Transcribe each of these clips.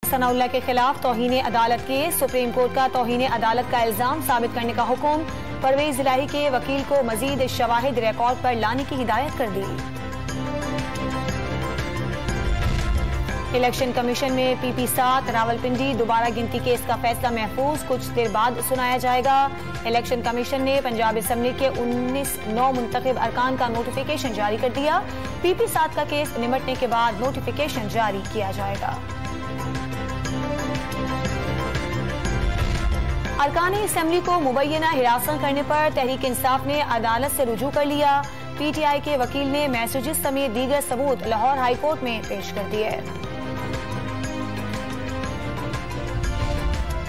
सनाउल्लाह के खिलाफ तौहीन अदालत केस, सुप्रीम कोर्ट का तौहीन अदालत का इल्जाम साबित करने का हुक्म। परवेज इलाही के वकील को मजीद शवाहिद रिकॉर्ड पर लाने की हिदायत कर दी। इलेक्शन कमीशन में PP7 रावलपिंडी दोबारा गिनती केस का फैसला महफूज, कुछ देर बाद सुनाया जाएगा। इलेक्शन कमीशन ने पंजाब असेंबली के 19 नौ मुंतखब अरकान का नोटिफिकेशन जारी कर दिया। PP7 का केस निमटने के बाद नोटिफिकेशन जारी किया जाएगा। अरकान असेंबली को मुबैना हिरासत करने पर तहरीक इंसाफ ने अदालत से रुजू कर लिया। PTI के वकील ने मैसेजेस समेत दीगर सबूत लाहौर हाई कोर्ट में पेश कर दिए।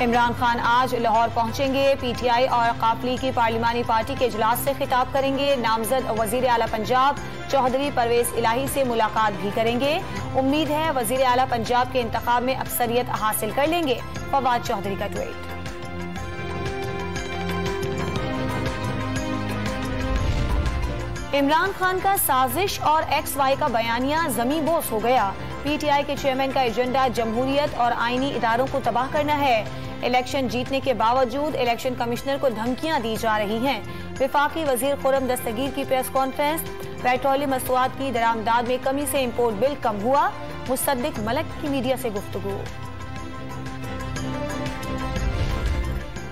इमरान खान आज लाहौर पहुंचेंगे। PTI और काफली की पार्लिमानी पार्टी के इजलास से खिताब करेंगे। नामजद वजीर आला पंजाब चौधरी परवेज इलाही से मुलाकात भी करेंगे। उम्मीद है वजीर आला पंजाब के इंतखाब में अक्सरियत हासिल कर लेंगे। फवाद चौधरी का ट्वीट। इमरान खान का साजिश और XY का बयानिया जमी बोस हो गया। PTI के चेयरमैन का एजेंडा जमहूरियत और आईनी इदारों को तबाह करना है। इलेक्शन जीतने के बावजूद इलेक्शन कमिश्नर को धमकियां दी जा रही हैं। वफाकी वजीर खुर्रम दस्तगीर की प्रेस कॉन्फ्रेंस। पेट्रोलियम मसनूआत की दरामदाद में कमी से इम्पोर्ट बिल कम हुआ। मुसद्दिक मलक की मीडिया से गुफ्तगू।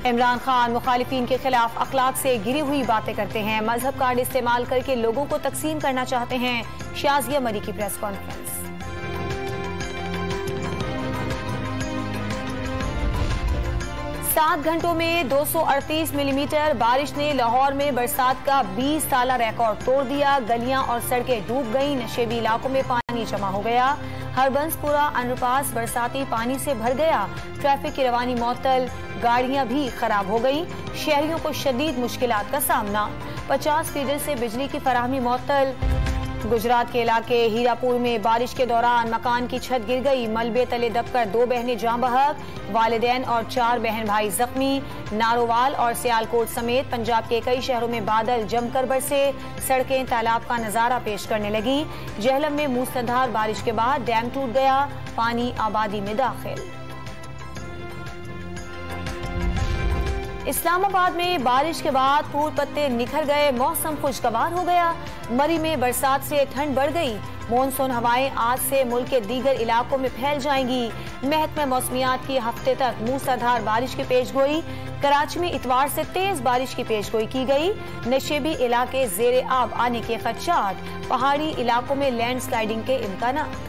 इमरान खान मुखालिफिन के खिलाफ अखलाक से गिरी हुई बातें करते हैं, मजहब कार्ड इस्तेमाल करके लोगों को तकसीम करना चाहते हैं। शाजिया मरी की प्रेस कॉन्फ्रेंस। 7 घंटों में 238 मिलीमीटर बारिश ने लाहौर में बरसात का 20 साला रिकॉर्ड तोड़ दिया। गलियां और सड़कें डूब गईं। नशेबी इलाकों में पानी जमा हो गया। हरबंसपुरा अंडरपास बरसाती पानी से भर गया। ट्रैफिक की रवानी मुअत्तल, गाड़ियां भी खराब हो गई। शहरियों को शदीद मुश्किलात का सामना। 50 फीसद से बिजली की फराहमी मुअत्तल। गुजरात के इलाके हीरापुर में बारिश के दौरान मकान की छत गिर गई। मलबे तले दबकर 2 बहनें जाँ बहक। वालिदैन और 4 बहन भाई जख्मी। नारोवाल और सियालकोट समेत पंजाब के कई शहरों में बादल जमकर बरसे। सड़कें तालाब का नजारा पेश करने लगी। जहलम में मूसलाधार बारिश के बाद डैम टूट गया। पानी आबादी में दाखिल। इस्लामाबाद में बारिश के बाद फूल पत्ते निखर गए। मौसम खुशगवार हो गया। मरी में बरसात से ठंड बढ़ गई। मॉनसून हवाएं आज से मुल्क के दीगर इलाकों में फैल जाएंगी। महकमा मौसमियात की हफ्ते तक मूसलाधार बारिश की पेशगोई। कराची में इतवार से तेज बारिश की पेशगोई की गई। नशेबी इलाके जेरे आब आने के खदशात। पहाड़ी इलाकों में लैंडस्लाइडिंग के इम्कानात।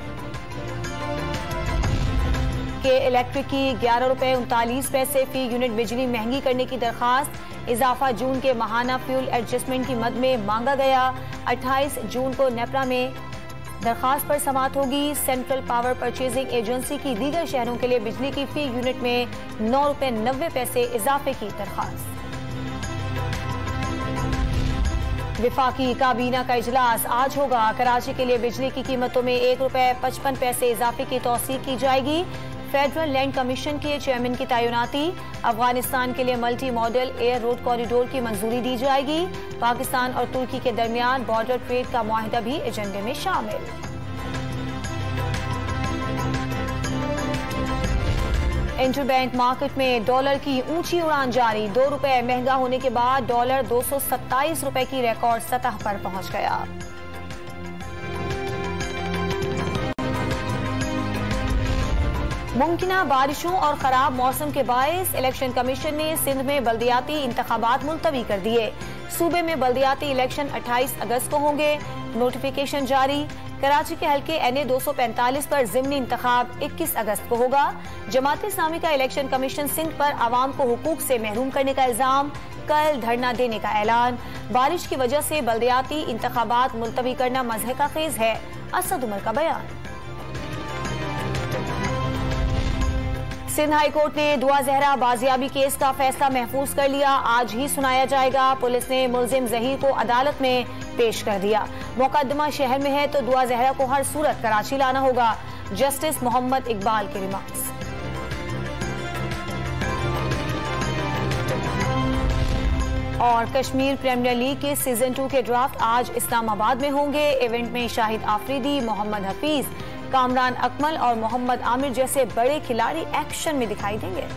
के इलेक्ट्रिक की 11 रुपए 39 पैसे फी यूनिट बिजली महंगी करने की दरखास्त। इजाफा जून के माहाना फ्यूल एडजस्टमेंट की मद में मांगा गया। 28 जून को नेपरा में दरखास्त पर समाअत होगी। सेंट्रल पावर परचेजिंग एजेंसी की दीगर शहरों के लिए बिजली की फी यूनिट में 9 रुपए 90 पैसे इजाफे की दरखास्त। विफाकी काबीना का इजलास आज होगा। कराची के लिए बिजली की कीमतों में 1 रुपए 55 पैसे इजाफे की तौसीक की जाएगी। फेडरल लैंड कमीशन के चेयरमैन की तैनाती। अफगानिस्तान के लिए multi modal air road corridor की मंजूरी दी जाएगी। पाकिस्तान और तुर्की के दरमियान बॉर्डर ट्रेड का मुआहिदा भी एजेंडे में शामिल। इंटरबैंक मार्केट में डॉलर की ऊंची उड़ान जारी। 2 रुपए महंगा होने के बाद डॉलर 227 रुपए की रिकॉर्ड सतह पर पहुंच गया। मुमकिना बारिशों और खराब मौसम के बायस इलेक्शन कमीशन ने सिंध में बल्दियाती इंतखाबात मुलतवी कर दिए। सूबे में बल्दियाती इलेक्शन 28 अगस्त को होंगे। नोटिफिकेशन जारी। कराची के हल्के NA 245 पर ज़िमनी इंतखाब 21 अगस्त को होगा। जमात इस्लामी का इलेक्शन कमीशन सिंध पर आवाम को हुकूक से महरूम करने का इल्जाम। कल धरना देने का ऐलान। बारिश की वजह से बल्दियाती इंतखाबात मुलतवी करना मज़हक का खेज है। असद उमर का बयान। सिंध हाई कोर्ट ने दुआ जहरा बाजियाबी केस का फैसला महफूज कर लिया। आज ही सुनाया जाएगा। पुलिस ने मुलजिम जहीर को अदालत में पेश कर दिया। मुकदमा शहर में है तो दुआ जहरा को हर सूरत कराची लाना होगा। जस्टिस मोहम्मद इकबाल के रिमार्क्स। और कश्मीर प्रीमियर लीग के सीजन 2 के ड्राफ्ट आज इस्लामाबाद में होंगे। इवेंट में शाहिद आफरीदी, मोहम्मद हफीज, कामरान अकमल और मोहम्मद आमिर जैसे बड़े खिलाड़ी एक्शन में दिखाई देंगे।